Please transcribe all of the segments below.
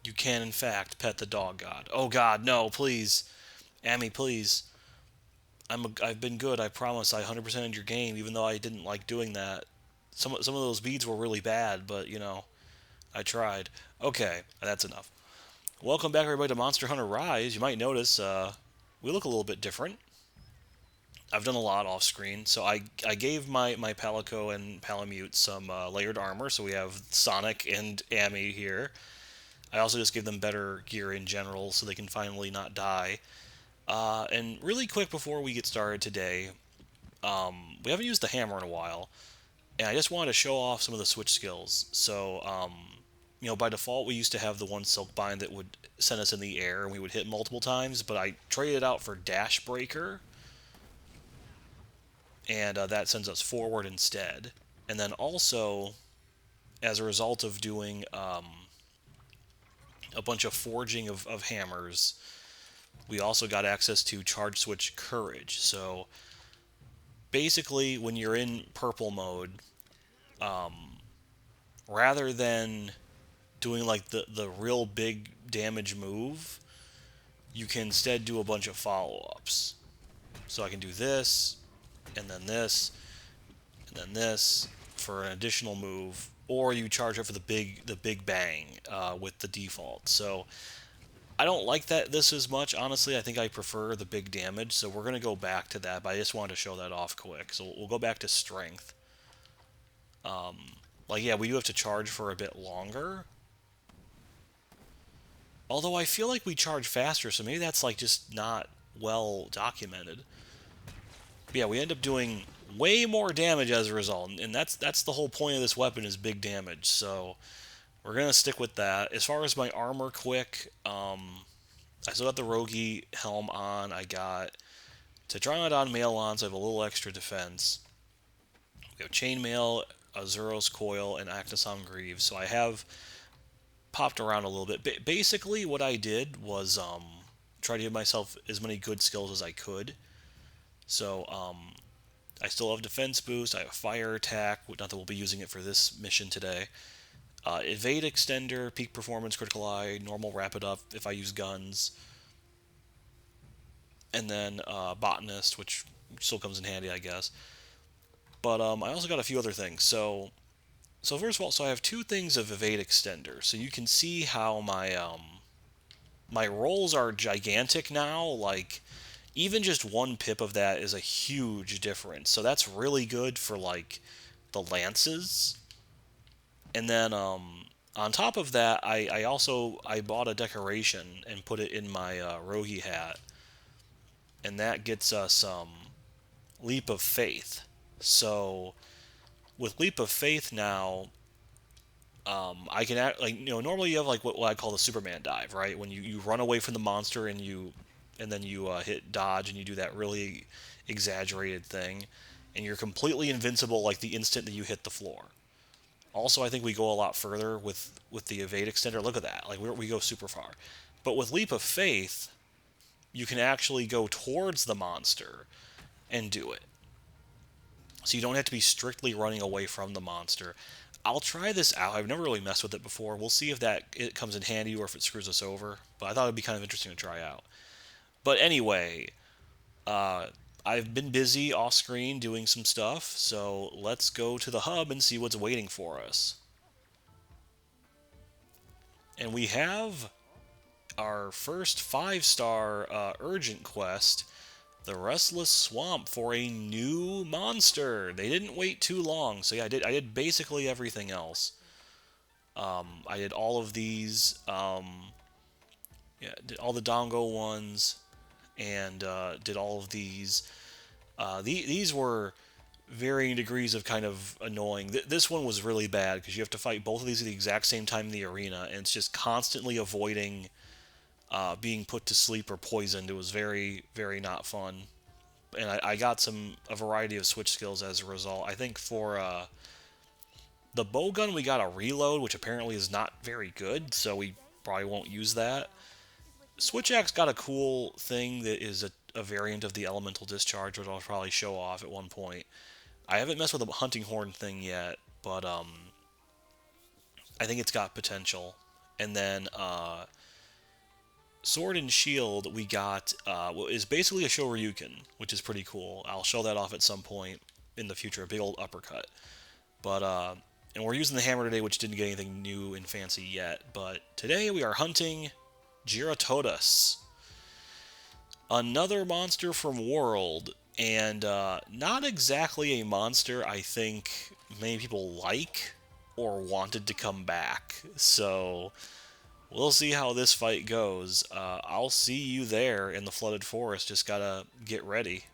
You can, in fact, pet the dog god. Oh god, no, please. Amy, please. I've been good, I promise. I 100%ed your game, even though I didn't like doing that. Some of those beads were really bad, but, I tried. Okay, that's enough. Welcome back, everybody, to Monster Hunter Rise. You might notice we look a little bit different. I've done a lot off screen. So I gave my Palico and Palamute some layered armor, so we have Sonic and Amy here. I also just gave them better gear in general so they can finally not die. And really quick before we get started today, we haven't used the hammer in a while, and I just wanted to show off some of the switch skills. So, by default, we used to have the one silk bind that would send us in the air, and we would hit multiple times, but I traded it out for Dash Breaker, and that sends us forward instead. And then also, as a result of doing a bunch of forging of hammers, we also got access to Charge Switch Courage. So basically, when you're in purple mode, rather than doing like the real big damage move, you can instead do a bunch of follow-ups. So I can do this, and then this, and then this for an additional move, or you charge up for the big bang with the default. So I don't like that this as much, honestly. I think I prefer the big damage, so we're gonna go back to that. But I just wanted to show that off quick. So we'll go back to strength. Like, yeah, we do have to charge for a bit longer. Although I feel like we charge faster, so maybe that's like just not well documented. But yeah, we end up doing way more damage as a result, and that's the whole point of this weapon is big damage. So we're gonna stick with that. As far as my armor, quick, I still got the Rogi helm on. I got Tetranodon mail on, so I have a little extra defense. We have chainmail, Azuros coil, and Actisom greaves. So I have popped around a little bit. Basically, what I did was try to give myself as many good skills as I could. So I still have defense boost. I have fire attack. Not that we'll be using it for this mission today. Evade extender, peak performance, critical eye, normal rapid up if I use guns, and then botanist, which still comes in handy, I guess. But I also got a few other things. So first of all, so I have two things of evade extender. So you can see how my rolls are gigantic now. Like even just one pip of that is a huge difference. So that's really good for like the lances. And then on top of that, I also I bought a decoration and put it in my Rohi hat, and that gets us leap of faith. So with leap of faith now, I can act like normally you have like what I call the Superman dive, right? When you run away from the monster and then you hit dodge and you do that really exaggerated thing, and you're completely invincible like the instant that you hit the floor. Also, I think we go a lot further with the evade extender. Look at that, like we go super far. But with leap of faith, you can actually go towards the monster and do it. So you don't have to be strictly running away from the monster. I'll try this out. I've never really messed with it before. We'll see if it comes in handy or if it screws us over. But I thought it'd be kind of interesting to try out. But anyway, uh, I've been busy off screen doing some stuff, so let's go to the hub and see what's waiting for us. And we have our first 5-star urgent quest, the Restless Swamp, for a new monster. They didn't wait too long, so yeah, I did basically everything else. I did all of these, yeah, did all the Dongo ones, and did all of these. These were varying degrees of kind of annoying. This one was really bad because you have to fight both of these at the exact same time in the arena, and it's just constantly avoiding being put to sleep or poisoned. It was very, very not fun. And I got a variety of switch skills as a result. I think for the bowgun, we got a reload, which apparently is not very good, so we probably won't use that. Switch Axe got a cool thing that is a variant of the Elemental Discharge, which I'll probably show off at one point. I haven't messed with the Hunting Horn thing yet, but I think it's got potential. And then Sword and Shield, we got what is basically a Shoryuken, which is pretty cool. I'll show that off at some point in the future, a big old uppercut. But and we're using the hammer today, which didn't get anything new and fancy yet. But today we are hunting Jyratodus, another monster from World, and not exactly a monster I think many people like or wanted to come back. So we'll see how this fight goes. I'll see you there in the flooded forest. Just gotta get ready.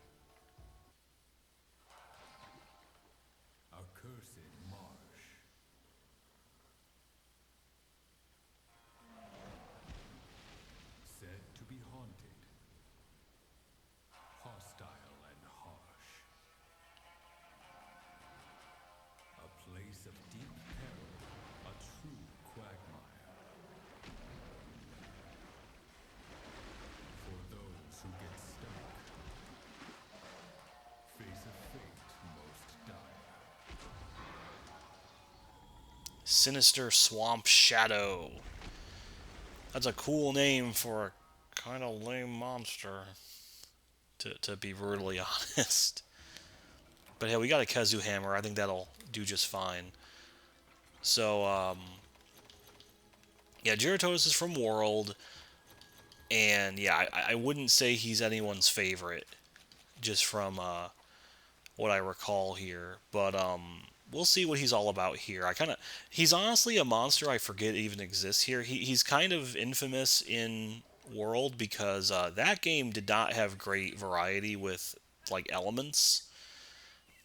Accursed marsh. Said to be haunted. Hostile and harsh. A place of deep peril. A true quagmire. For those who get stuck. Face a fate most dire. Sinister Swamp Shadow. That's a cool name for a kind of lame monster, to be brutally honest. But hey, we got a Kezu Hammer. I think that'll do just fine. So, yeah, Jyratodus is from World, and yeah, I wouldn't say he's anyone's favorite, just from what I recall here. But we'll see what he's all about here. He's honestly a monster I forget even exists here. He's kind of infamous in World because that game did not have great variety with like elements.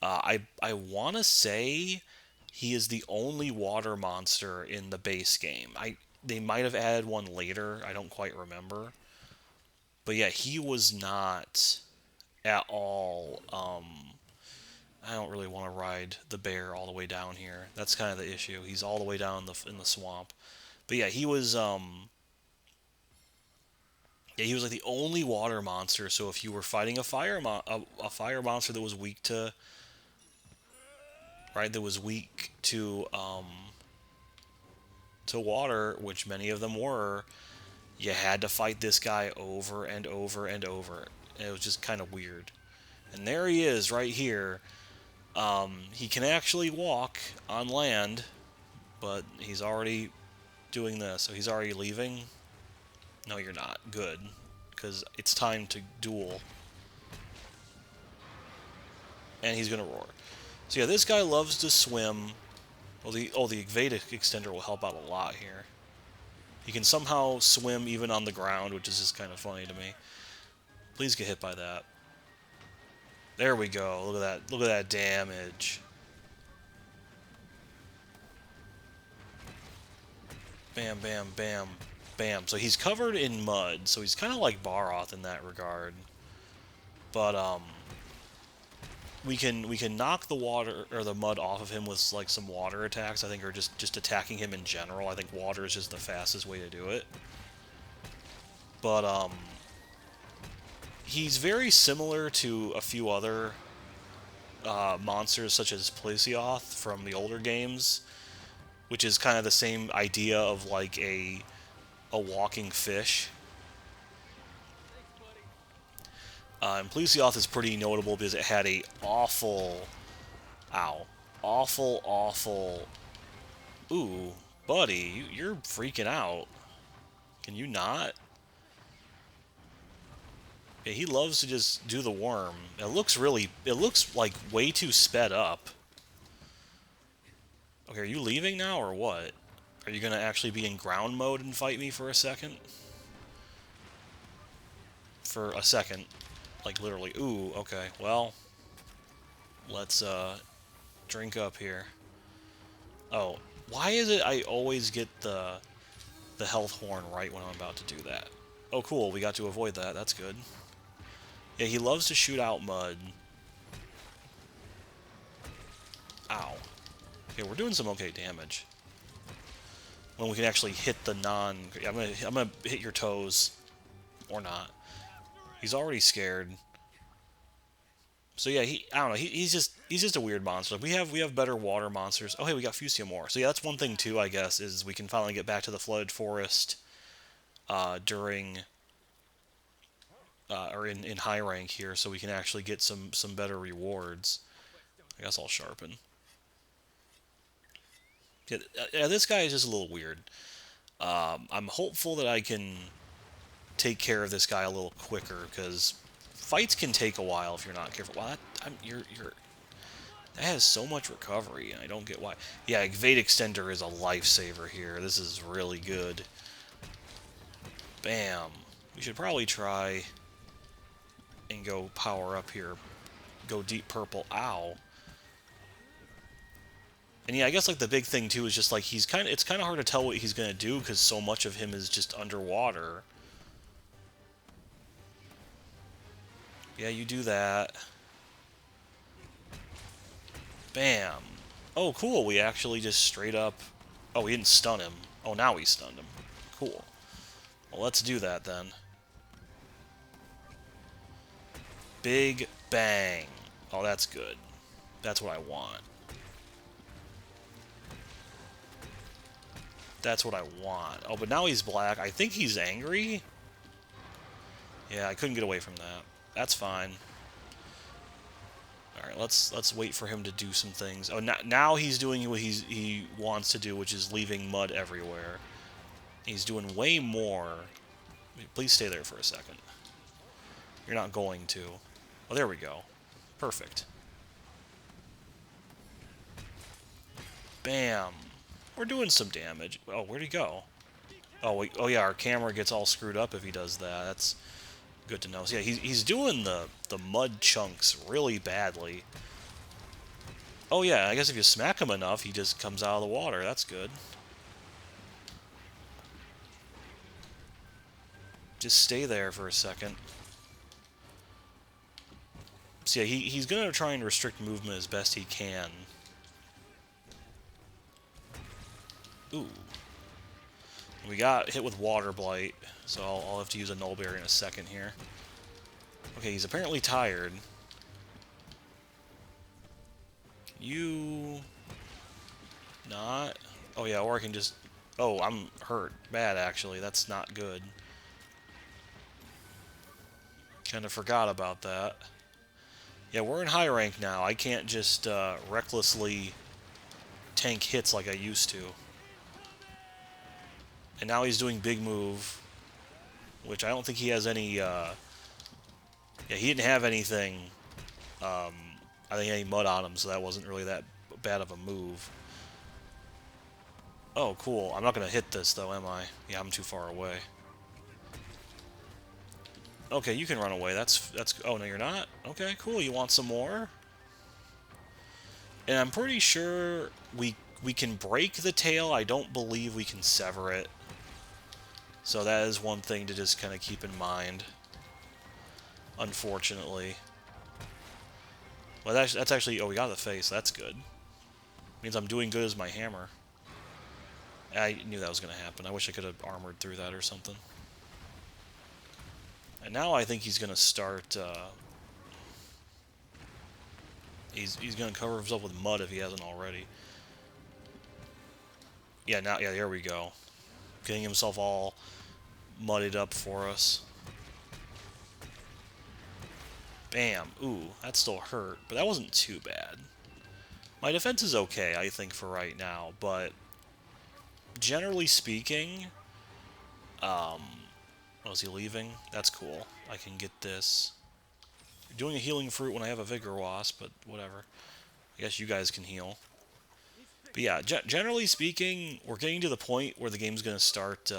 I want to say he is the only water monster in the base game. They might have added one later. I don't quite remember. But yeah, he was not at all. I don't really want to ride the bear all the way down here. That's kind of the issue. He's all the way down in the swamp. But yeah, he was. Yeah, he was like the only water monster. So if you were fighting a fire monster that was weak to, right, that was weak to water, which many of them were, you had to fight this guy over and over and over. And it was just kind of weird. And there he is, right here. He can actually walk on land, but he's already doing this. So he's already leaving. No, you're not. Good. Because it's time to duel. And he's going to roar. So yeah, this guy loves to swim. Well, the evade extender will help out a lot here. He can somehow swim even on the ground, which is just kind of funny to me. Please get hit by that. There we go. Look at that. Look at that damage. Bam, bam, bam, bam. So he's covered in mud, so he's kind of like Baroth in that regard. But we can knock the water or the mud off of him with like some water attacks, I think, or just attacking him in general. I think water is just the fastest way to do it. But he's very similar to a few other monsters such as Plesioth from the older games, which is kind of the same idea of like a walking fish. And Plesioth is pretty notable because it had a awful, awful. Ooh, buddy, you're freaking out. Can you not? Yeah, he loves to just do the worm. It looks like way too sped up. Okay, are you leaving now or what? Are you gonna actually be in ground mode and fight me for a second? For a second. Like, literally. Ooh, okay. Well, let's, drink up here. Oh, why is it I always get the health horn right when I'm about to do that? Oh, cool. We got to avoid that. That's good. Yeah, he loves to shoot out mud. Ow. Okay, we're doing some okay damage. When we can actually hit the non... Yeah, I'm gonna hit your toes. Or not. He's already scared. So yeah, I don't know. He's just a weird monster. Like, we have better water monsters. Oh hey, we got Fusia more. So yeah, that's one thing too. I guess is we can finally get back to the flooded forest during or in high rank here, so we can actually get some better rewards. I guess I'll sharpen. Yeah, this guy is just a little weird. I'm hopeful that I can take care of this guy a little quicker because fights can take a while if you're not careful. Well, you're that has so much recovery, and I don't get why. Yeah, Evade Extender is a lifesaver here. This is really good. Bam. We should probably try and go power up here. Go deep purple. Ow. And yeah, I guess like the big thing too is just like it's kind of hard to tell what he's gonna do because so much of him is just underwater. Yeah, you do that. Bam. Oh, cool. We actually just straight up... Oh, we didn't stun him. Oh, now we stunned him. Cool. Well, let's do that then. Big bang. Oh, that's good. That's what I want. That's what I want. Oh, but now he's black. I think he's angry. Yeah, I couldn't get away from that. That's fine. All right, let's wait for him to do some things. Oh, now he's doing what he wants to do, which is leaving mud everywhere. He's doing way more. Please stay there for a second. You're not going to. Oh, there we go. Perfect. Bam. We're doing some damage. Oh, where'd he go? Oh yeah, our camera gets all screwed up if he does that. That's good to know. So yeah, he's doing the mud chunks really badly. Oh yeah, I guess if you smack him enough, he just comes out of the water. That's good. Just stay there for a second. So yeah, he's going to try and restrict movement as best he can. Ooh. We got hit with Water Blight, so I'll have to use a Null Berry in a second here. Okay, he's apparently tired. You... not? Oh yeah, or I can just... Oh, I'm hurt. Bad, actually. That's not good. Kind of forgot about that. Yeah, we're in high rank now. I can't just recklessly tank hits like I used to. And now he's doing big move, which I don't think he has any... yeah, he didn't have anything, I think any mud on him, so that wasn't really that bad of a move. Oh, cool. I'm not going to hit this, though, am I? Yeah, I'm too far away. Okay, you can run away. That's... Oh, no, you're not? Okay, cool. You want some more? And I'm pretty sure we can break the tail. I don't believe we can sever it. So that is one thing to just kind of keep in mind. Unfortunately. Well, that's actually... Oh, we got the face. That's good. Means I'm doing good as my hammer. I knew that was going to happen. I wish I could have armored through that or something. And now I think he's going to start... He's going to cover himself with mud if he hasn't already. Yeah, now... Yeah, there we go. Getting himself all muddied up for us. Bam. Ooh, that still hurt, but that wasn't too bad. My defense is okay, I think, for right now, but generally speaking, oh, is he leaving? That's cool. I can get this. Doing a healing fruit when I have a Vigor Wasp, but whatever. I guess you guys can heal. But yeah, generally speaking, we're getting to the point where the game's going to start,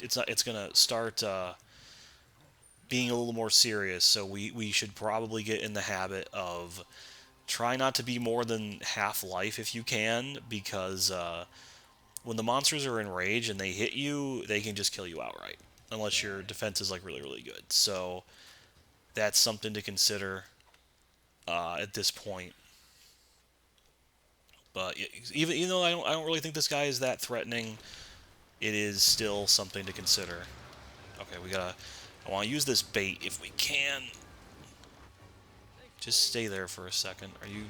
it's going to start, being a little more serious, so we should probably get in the habit of try not to be more than half life if you can, because when the monsters are enraged and they hit you, they can just kill you outright, unless your defense is like really, really good. So that's something to consider at this point. But even though I don't really think this guy is that threatening, it is still something to consider. Okay, I want to use this bait if we can. Just stay there for a second. Are you...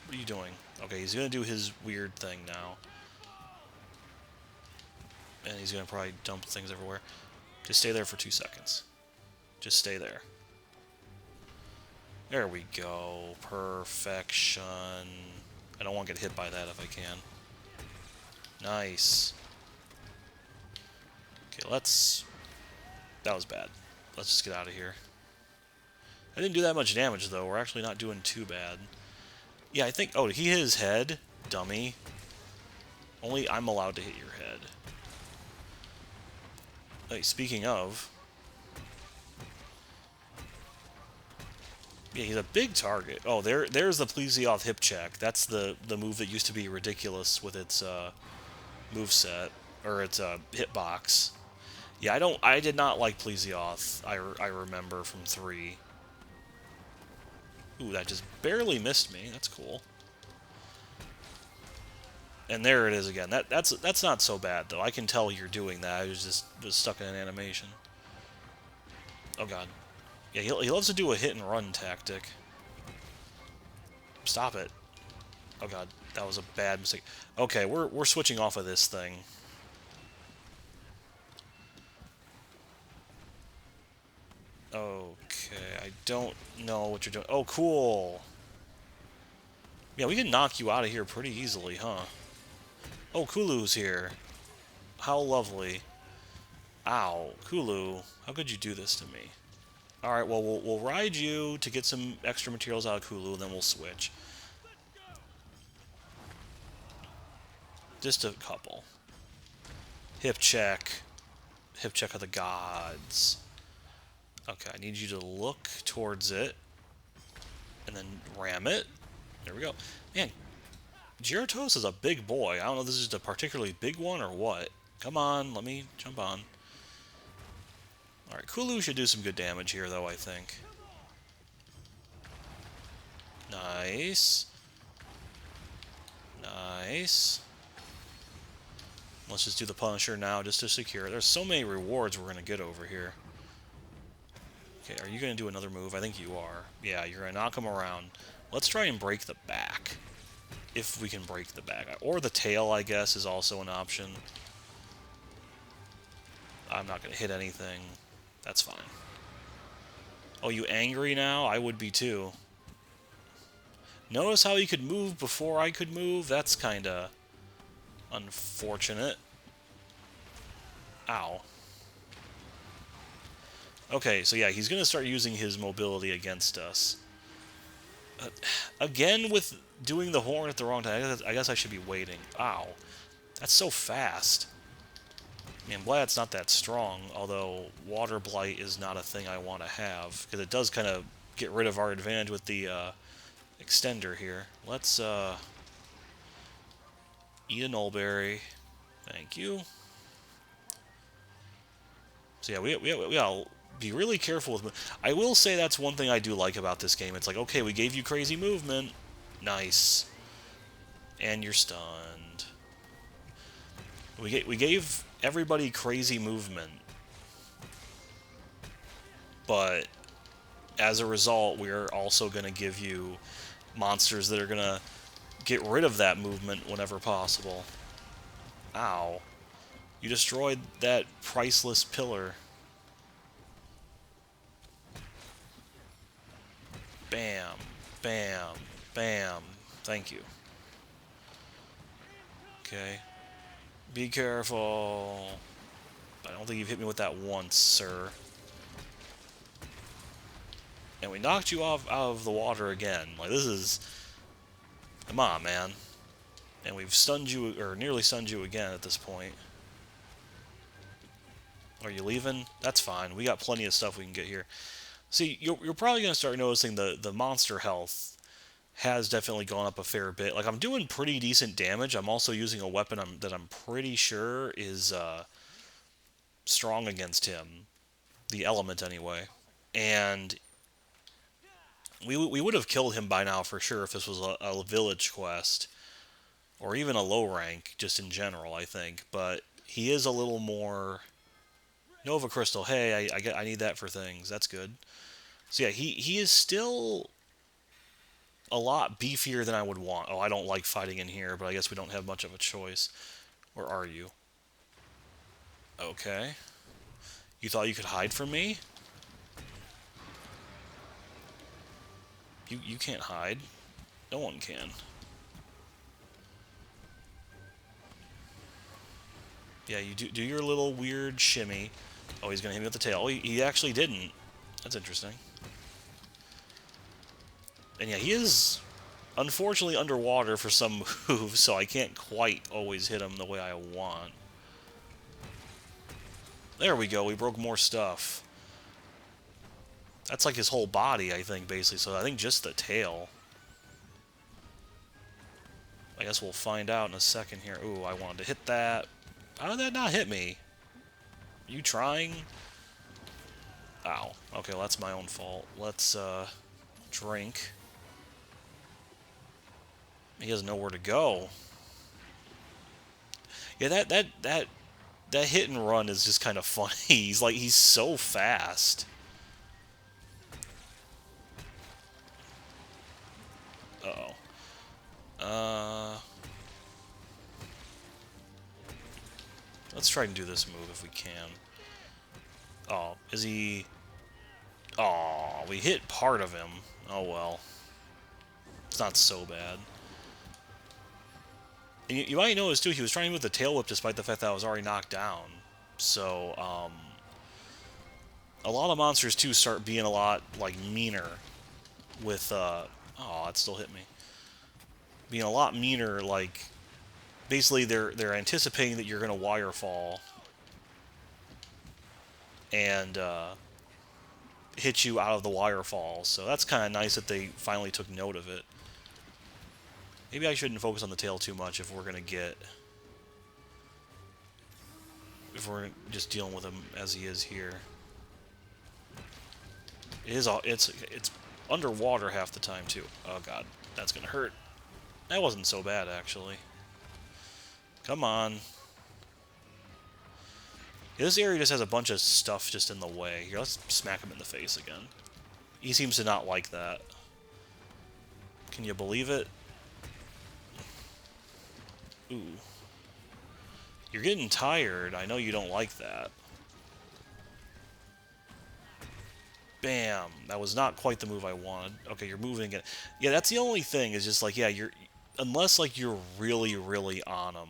What are you doing? Okay, he's gonna do his weird thing now. And he's gonna probably dump things everywhere. Just stay there for 2 seconds. Just stay there. There we go. Perfection. I don't want to get hit by that if I can. Nice. Okay, let's... That was bad. Let's just get out of here. I didn't do that much damage, though. We're actually not doing too bad. Yeah, I think... Oh, he hit his head? Dummy. Only I'm allowed to hit your head. Hey, speaking of... Yeah, he's a big target. Oh, there's the Plesioth hip check. That's the move that used to be ridiculous with its moveset, or its hitbox. Yeah, I did not like Plesioth, I remember from 3. Ooh, that just barely missed me. That's cool. And there it is again. That's not so bad, though. I can tell you're doing that. I was stuck in an animation. Oh, God. Yeah, he loves to do a hit-and-run tactic. Stop it. Oh, God. That was a bad mistake. Okay, we're switching off of this thing. Okay, I don't know what you're doing. Oh, cool. Yeah, we can knock you out of here pretty easily, huh? Oh, Kulu's here. How lovely. Ow, Kulu. How could you do this to me? Alright, well, we'll ride you to get some extra materials out of Kulu, and then we'll switch. Just a couple. Hip check. Hip check of the gods. Okay, I need you to look towards it. And then ram it. There we go. Man, Jyratodus is a big boy. I don't know if this is a particularly big one or what. Come on, let me jump on. Alright, Kulu should do some good damage here, though, I think. Nice. Nice. Let's just do the Punisher now, just to secure it. There's so many rewards we're going to get over here. Okay, are you going to do another move? I think you are. Yeah, you're going to knock him around. Let's try and break the back. If we can break the back. Or the tail, I guess, is also an option. I'm not going to hit anything. That's fine. Oh, you angry now? I would be too. Notice how he could move before I could move? That's kind of unfortunate. Ow. Okay, so yeah, he's going to start using his mobility against us. Again, with doing the horn at the wrong time, I guess I should be waiting. Ow. That's so fast. I mean, I'm glad it's not that strong, although Water Blight is not a thing I want to have, because it does kind of get rid of our advantage with the extender here. Let's eat a Nullberry. Thank you. So yeah, we gotta be really careful with... I will say that's one thing I do like about this game. It's like, okay, we gave you crazy movement. Nice. And you're stunned. We gave everybody crazy movement. But as a result, we're also going to give you monsters that are going to get rid of that movement whenever possible. Ow. You destroyed that priceless pillar. Bam. Bam. Bam. Thank you. Okay. Be careful. I don't think you've hit me with that once, sir. And we knocked you off out of the water again. Like, this is... Come on, man. And we've stunned you, or nearly stunned you again at this point. Are you leaving? That's fine. We got plenty of stuff we can get here. See, you're probably going to start noticing the monster health has definitely gone up a fair bit. Like, I'm doing pretty decent damage. I'm also using a weapon that I'm pretty sure is strong against him. The element, anyway. And we would have killed him by now for sure if this was a village quest. Or even a low rank, just in general, I think. But he is a little more... Nova Crystal, hey, I need that for things. That's good. So yeah, he is still a lot beefier than I would want. Oh, I don't like fighting in here, but I guess we don't have much of a choice. Where are you? Okay. You thought you could hide from me? You can't hide. No one can. Yeah, you do your little weird shimmy. Oh, he's gonna hit me with the tail. Oh, he actually didn't. That's interesting. And yeah, he is unfortunately underwater for some moves, so I can't quite always hit him the way I want. There we go, we broke more stuff. That's like his whole body, I think, basically, so I think just the tail. I guess we'll find out in a second here. Ooh, I wanted to hit that. How did that not hit me? You trying? Ow. Okay, well, that's my own fault. Let's, drink. He has nowhere to go. Yeah, that hit and run is just kind of funny. He's so fast. Uh-oh. Let's try and do this move if we can. Oh, is he... Oh, we hit part of him. Oh, well. It's not so bad. And you might notice, too, he was trying with the tail whip despite the fact that I was already knocked down. So, a lot of monsters, too, start being a lot, like, meaner with, Oh, it still hit me. Being a lot meaner, like... Basically, they're anticipating that you're going to wire fall. And, hit you out of the wire fall. So that's kind of nice that they finally took note of it. Maybe I shouldn't focus on the tail too much if we're going to get... If we're just dealing with him as he is here. It's underwater half the time, too. Oh, God. That's going to hurt. That wasn't so bad, actually. Come on. Yeah, this area just has a bunch of stuff just in the way. Here, let's smack him in the face again. He seems to not like that. Can you believe it? Ooh. You're getting tired. I know you don't like that. Bam. That was not quite the move I wanted. Okay, you're moving it. Yeah, that's the only thing, is just like, yeah, you're... Unless, like, you're really, really on them,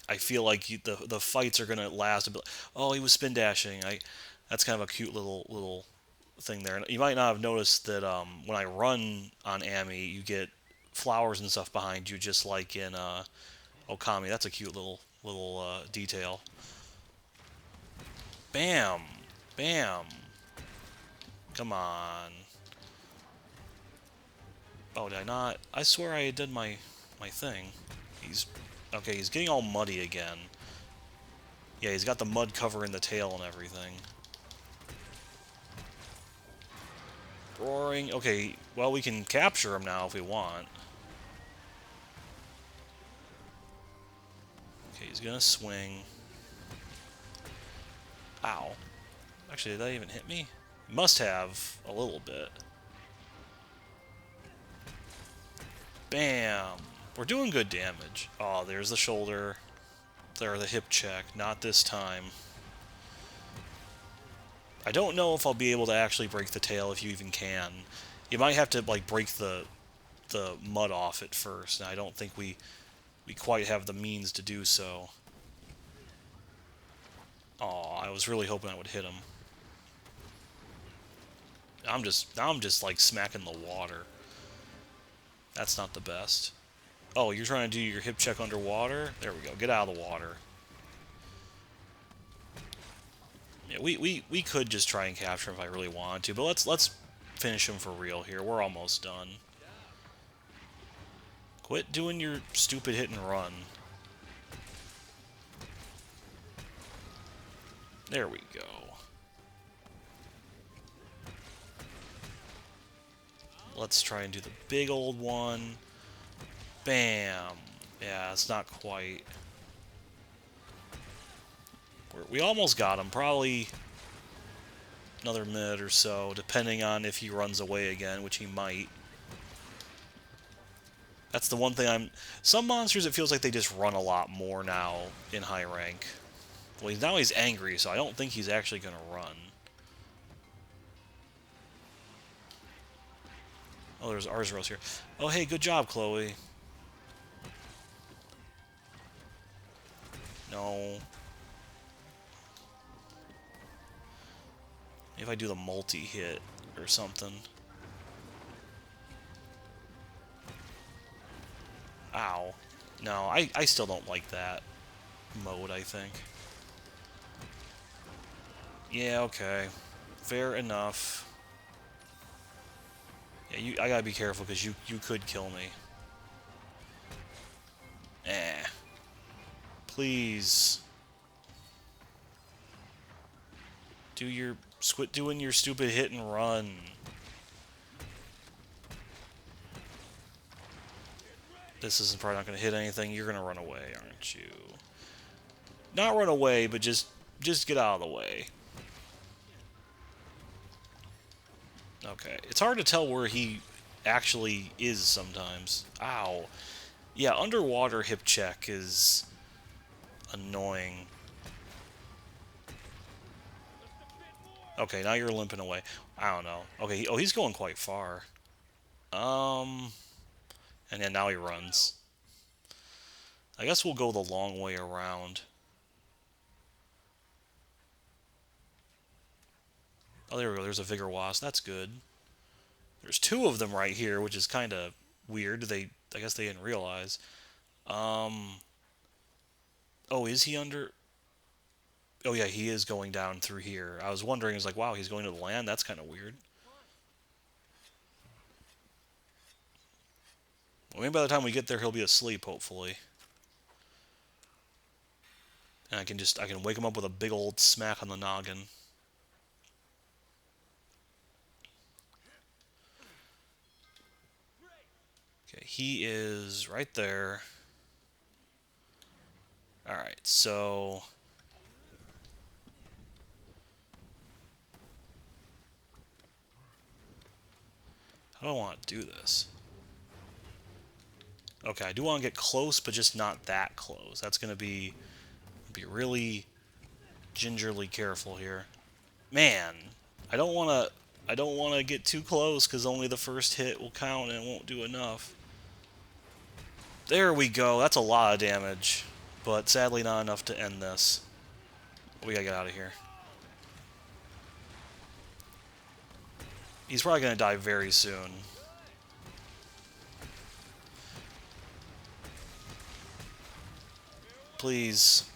I feel like the fights are going to last a bit. Oh, he was spin dashing. That's kind of a cute little thing there. And you might not have noticed that when I run on Ami, you get flowers and stuff behind you, just like in Okami. That's a cute little detail. Bam, bam. Come on. Oh, did I not? I swear I did my thing. Okay. He's getting all muddy again. Yeah, he's got the mud covering the tail and everything. Roaring. Okay, well, we can capture him now if we want. Okay, he's gonna swing. Ow. Actually, did that even hit me? Must have a little bit. Bam! We're doing good damage. Oh, there's the shoulder. There, the hip check. Not this time. I don't know if I'll be able to actually break the tail, if you even can. You might have to, like, break the mud off it first, and I don't think we quite have the means to do so. Aw, I was really hoping I would hit him. I'm just like smacking the water. That's not the best. Oh, you're trying to do your hip check underwater? There we go. Get out of the water. Yeah, we could just try and capture him if I really wanted to, but let's finish him for real here. We're almost done. Quit doing your stupid hit and run. There we go. Let's try and do the big old one. Bam. Yeah, it's not quite. We almost got him. Probably another minute or so, depending on if he runs away again, which he might. That's the one thing I'm... Some monsters, it feels like they just run a lot more now in high rank. Well, now he's angry, so I don't think he's actually going to run. Oh, there's Arzuros here. Oh, hey, good job, Chloe. No. If I do the multi-hit or something. Ow. No, I still don't like that mode, I think. Yeah, okay. Fair enough. Yeah, I gotta be careful, because you could kill me. Eh. Please. Quit doing your stupid hit and run. This isn't probably not gonna hit anything. You're gonna run away, aren't you? Not run away, but just get out of the way. Okay. It's hard to tell where he actually is sometimes. Ow. Yeah, underwater hip check is annoying. Okay, now you're limping away. I don't know. Okay, oh, he's going quite far. And then now he runs. I guess we'll go the long way around. Oh, there we go. There's a Vigor Wasp. That's good. There's two of them right here, which is kind of weird. I guess they didn't realize. Um... Oh, is he under... Oh, yeah, he is going down through here. I was wondering, I was like, wow, he's going to the land? That's kind of weird. Well, maybe by the time we get there, he'll be asleep, hopefully. And I can wake him up with a big old smack on the noggin. Okay, he is right there. Alright, so... How do I want to do this? Okay, I do want to get close, but just not that close. That's going to be really gingerly careful here. Man, I don't want to get too close because only the first hit will count and it won't do enough. There we go. That's a lot of damage, but sadly not enough to end this. We gotta get out of here. He's probably gonna die very soon. Please.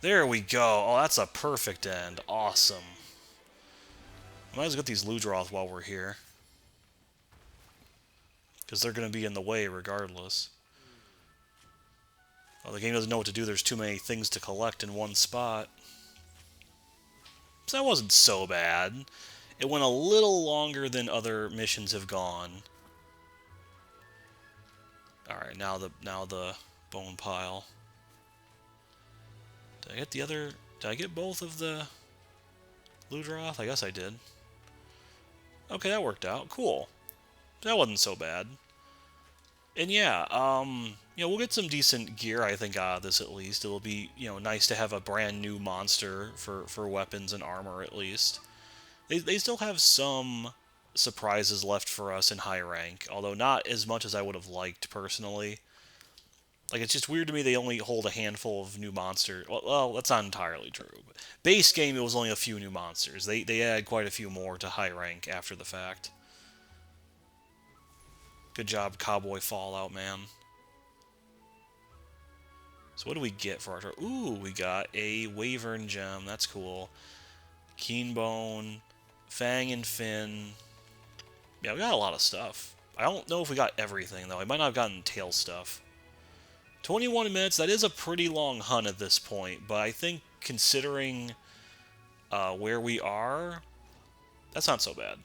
There we go. Oh, that's a perfect end. Awesome. Might as well get these Ludroth while we're here. Because they're going to be in the way regardless. Well, the game doesn't know what to do. There's too many things to collect in one spot. So that wasn't so bad. It went a little longer than other missions have gone. Alright, now the bone pile. Did I get the other... Did I get both of the Ludroth? I guess I did. Okay, that worked out. Cool. That wasn't so bad. And yeah, we'll get some decent gear, I think, out of this at least. It'll be, nice to have a brand new monster for weapons and armor at least. They still have some surprises left for us in high rank, although not as much as I would have liked personally. Like, it's just weird to me they only hold a handful of new monsters. Well, that's not entirely true. But base game, it was only a few new monsters. They add quite a few more to high rank after the fact. Good job, Cowboy Fallout, man. So what do we get for our... Ooh, we got a Wyvern Gem. That's cool. Keen Bone, Fang and Fin. Yeah, we got a lot of stuff. I don't know if we got everything, though. I might not have gotten tail stuff. 21 minutes, that is a pretty long hunt at this point, but I think considering where we are, that's not so bad.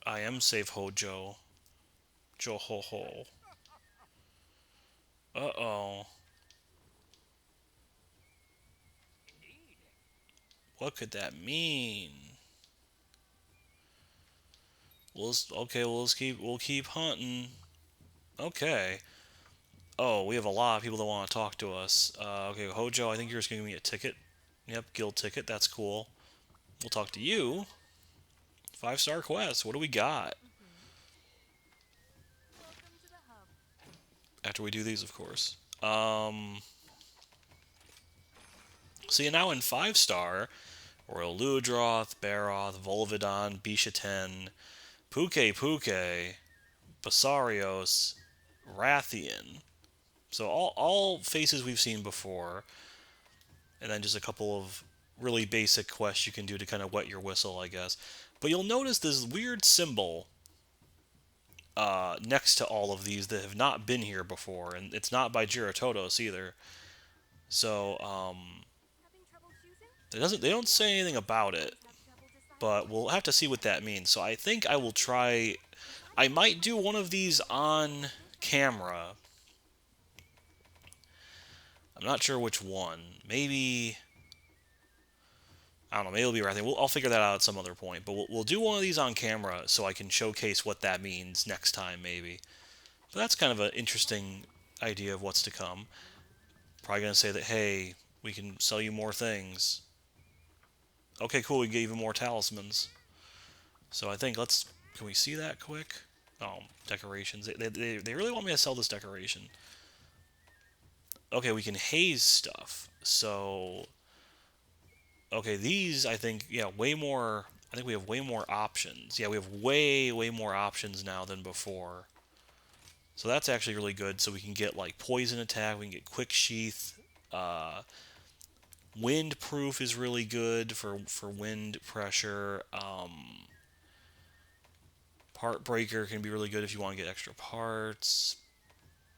I am safe, Hojo. Jo-ho-ho. Uh-oh. What could that mean? Okay, we'll keep hunting. Okay. Oh, we have a lot of people that want to talk to us. Okay, Hojo, I think you're just gonna give me a ticket. Yep, guild ticket. That's cool. We'll talk to you. 5-star quest. What do we got? After we do these, of course. See, now in 5-star, Royal Ludroth, Baroth, Volvidon, Bishaten, Puke, Basarios, Rathian. So all faces we've seen before, and then just a couple of really basic quests you can do to kind of wet your whistle, I guess. But you'll notice this weird symbol next to all of these that have not been here before, and it's not by Jyratodus either. So they don't say anything about it, but we'll have to see what that means. So I think I will try. I might do one of these on camera. I'm not sure which one. Maybe I don't know. Maybe it'll be right. I'll figure that out at some other point. But we'll do one of these on camera so I can showcase what that means next time, maybe. But that's kind of an interesting idea of what's to come. Probably gonna say that, hey, we can sell you more things. Okay, cool. We can get even more talismans. So I think let's. Can we see that quick? Oh, decorations. They really want me to sell this decoration. Okay, we can haze stuff. So okay, these I think yeah, way more. I think we have way more options. Yeah, we have way more options now than before. So that's actually really good. So we can get like poison attack. We can get quick sheath. Uh, wind proof is really good for wind pressure. Part breaker can be really good if you want to get extra parts.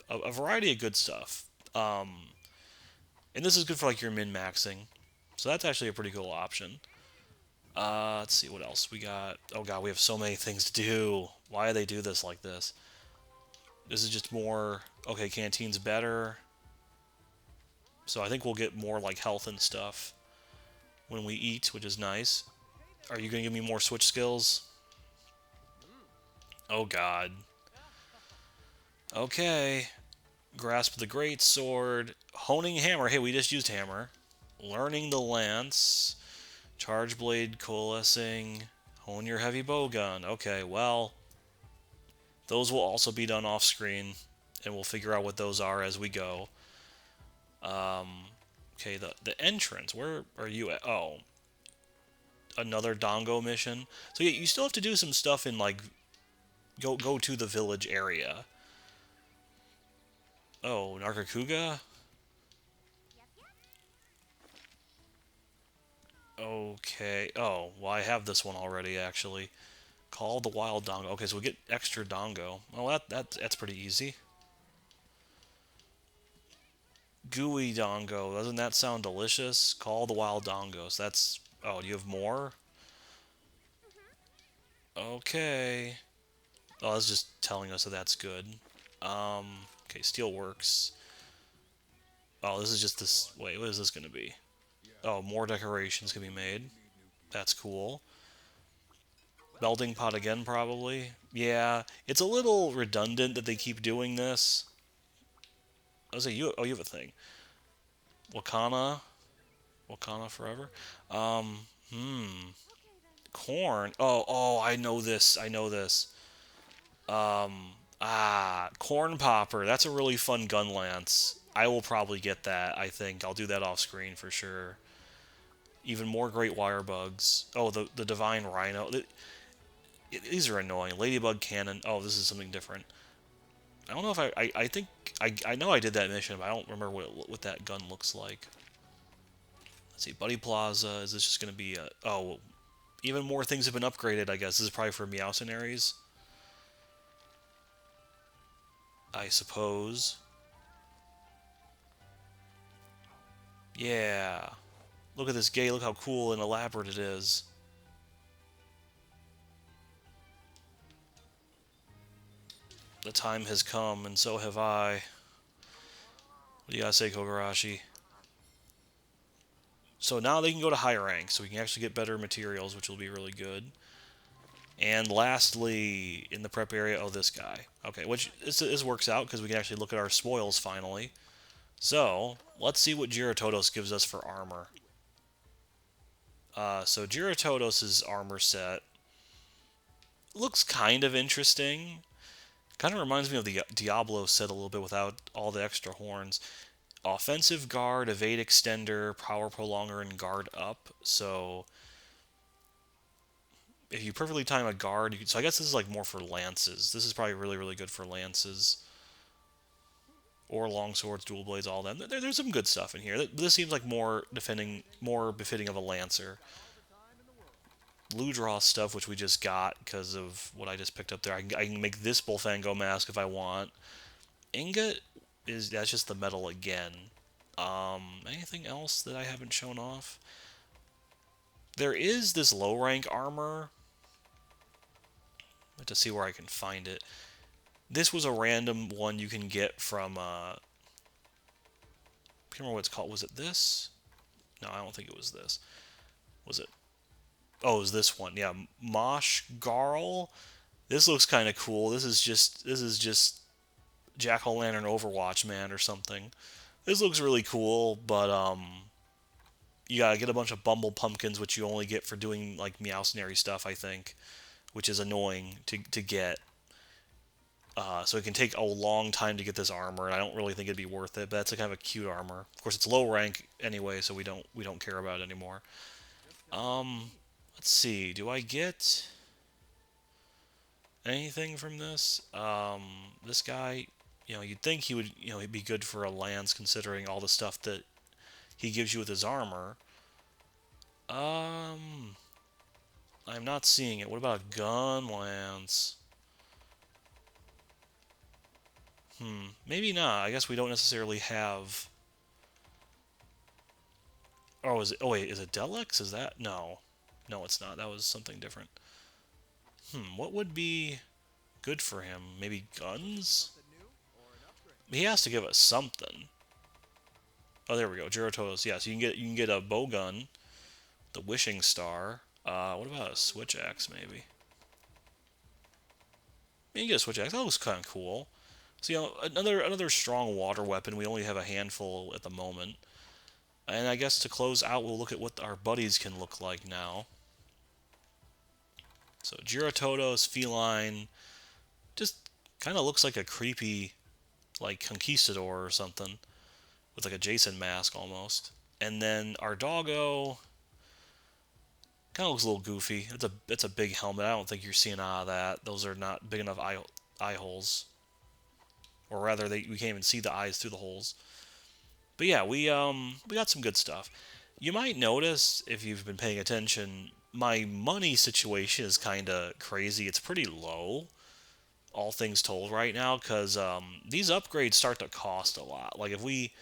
A variety of good stuff. And this is good for like your min maxing. So that's actually a pretty cool option. Let's see what else we got. Oh god, we have so many things to do. Why do they do this like this? This is just more. Okay, canteen's better. So I think we'll get more like health and stuff when we eat, which is nice. Are you gonna give me more switch skills? Oh god. Okay. Grasp the great sword. Honing hammer. Hey, we just used hammer. Learning the lance. Charge blade coalescing. Hone your heavy bowgun. Okay, well, those will also be done off screen, and we'll figure out what those are as we go. Okay, the entrance. Where are you at? Oh, another Dongo mission. So yeah, you still have to do some stuff in like go to the village area. Oh, Nargacuga. Okay. Oh, well, I have this one already actually. Call the wild Dongo. Okay, so we get extra Dongo. Well, that's pretty easy. Gooey Dongo. Doesn't that sound delicious? Call the wild Dongos. That's... Oh, do you have more? Okay. Oh, that's just telling us that that's good. Okay, Steelworks. Oh, this is just this... Wait, what is this going to be? Oh, more decorations can be made. That's cool. Melting pot again, probably. Yeah, it's a little redundant that they keep doing this. I was like, you have a thing. Wakana. Wakana forever. Um, hmm. Corn. Oh, I know this. I know this. Corn popper. That's a really fun gun lance. I will probably get that, I think. I'll do that off screen for sure. Even more great wire bugs. Oh, the divine rhino. These are annoying. Ladybug cannon. Oh, this is something different. I don't know if I think I know I did that mission, but I don't remember what that gun looks like. Let's see, Buddy Plaza. Is this just gonna be a... Oh, even more things have been upgraded, I guess. This is probably for Meowcenaries, I suppose. Yeah. Look at this gate. Look how cool and elaborate it is. The time has come, and so have I. What do you gotta say, Kogarashi? So now they can go to higher ranks, so we can actually get better materials, which will be really good. And lastly, in the prep area, oh, this guy. Okay, which this works out because we can actually look at our spoils finally. So, let's see what Jyratodus gives us for armor. So Jyratodus' armor set looks kind of interesting. Kind of reminds me of the Diablo set a little bit without all the extra horns. Offensive guard, evade extender, power prolonger, and guard up. So if you perfectly time a guard, so I guess this is like more for lances. This is probably really, really good for lances. Or long swords, dual blades, all that. There's some good stuff in here. This seems like more befitting of a lancer. Blue draw stuff, which we just got because of what I just picked up there. I can make this Bullfango mask if I want. Ingot that's just the metal again. Anything else that I haven't shown off? There is this low rank armor. I have to see where I can find it. This was a random one you can get from. I can't remember what it's called. Was it this? No, I don't think it was this. Was it? Oh, it was this one. Yeah, Mosh Garl. This looks kind of cool. This is just Jack O' Lantern Overwatch man or something. This looks really cool, but you gotta get a bunch of Bumble Pumpkins, which you only get for doing like Meowsnary stuff, I think, which is annoying to get. So it can take a long time to get this armor, and I don't really think it'd be worth it. But that's a kind of a cute armor. Of course, it's low rank anyway, so we don't care about it anymore. Let's see. Do I get anything from this? This guy, you'd think he would, he'd be good for a lance considering all the stuff that he gives you with his armor. I'm not seeing it. What about a gun lance? Maybe not. I guess we don't necessarily have. Oh, is it? Oh wait, is it Delex? Is that no? No, it's not. That was something different. What would be good for him? Maybe guns? He has to give us something. Oh, there we go. Jyratodus. Yeah, so you can get a bow gun, the wishing star. What about a switch axe maybe? You can get a switch axe. That looks kind of cool. So another strong water weapon. We only have a handful at the moment. And I guess to close out, we'll look at what our buddies can look like now. So Jyratodus, feline, just kind of looks like a creepy, like conquistador or something, with like a Jason mask almost. And then our doggo kind of looks a little goofy. It's a big helmet. I don't think you're seeing out of that. Those are not big enough eye holes, or rather, we can't even see the eyes through the holes. But yeah, we got some good stuff. You might notice if you've been paying attention, my money situation is kind of crazy. It's pretty low, all things told, right now, because these upgrades start to cost a lot. Like if we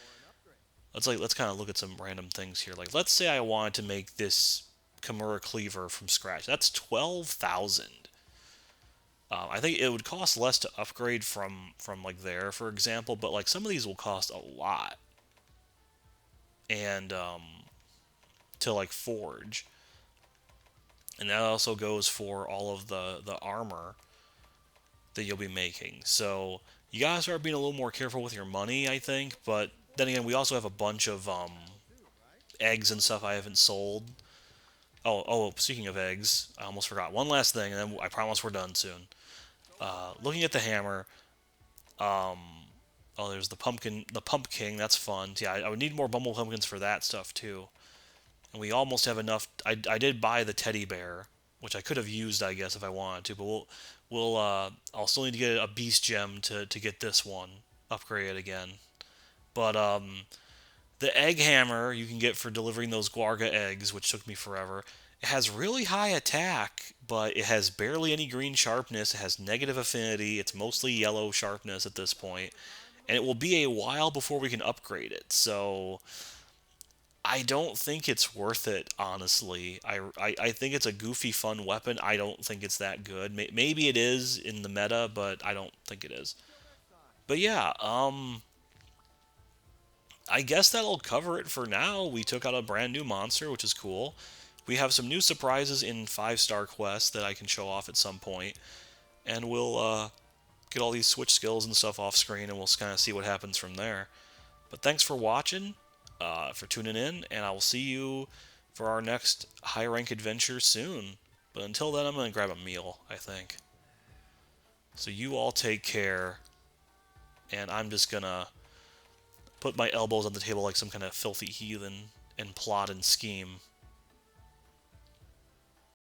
let's kind of look at some random things here. Like let's say I wanted to make this Kimura cleaver from scratch. That's 12,000. I think it would cost less to upgrade from like there, for example, but like some of these will cost a lot, and to like forge, and that also goes for all of the armor that you'll be making. So you gotta start being a little more careful with your money, I think. But then again, we also have a bunch of eggs and stuff I haven't sold. Oh, speaking of eggs, I almost forgot one last thing, and then I promise we're done soon. Looking at the hammer, um, oh, there's the pump king. That's fun. Yeah, I would need more bumble pumpkins for that stuff too. And we almost have enough. I did buy the teddy bear, which I could have used, I guess, if I wanted to. But I'll still need to get a beast gem to get this one upgraded again. But the egg hammer you can get for delivering those Guarga eggs, which took me forever. It has really high attack, but it has barely any green sharpness. It has negative affinity. It's mostly yellow sharpness at this point, and it will be a while before we can upgrade it. So I don't think it's worth it, honestly. I think it's a goofy, fun weapon. I don't think it's that good. Maybe it is in the meta, but I don't think it is. But yeah, I guess that'll cover it for now. We took out a brand new monster, which is cool. we have some new surprises in 5-star quests that I can show off at some point, and we'll get all these switch skills and stuff off screen, and we'll kind of see what happens from there. But thanks for watching, for tuning in, and I will see you for our next high rank adventure soon. But until then, I'm going to grab a meal, I think. So you all take care, and I'm just going to put my elbows on the table like some kind of filthy heathen and plot and scheme.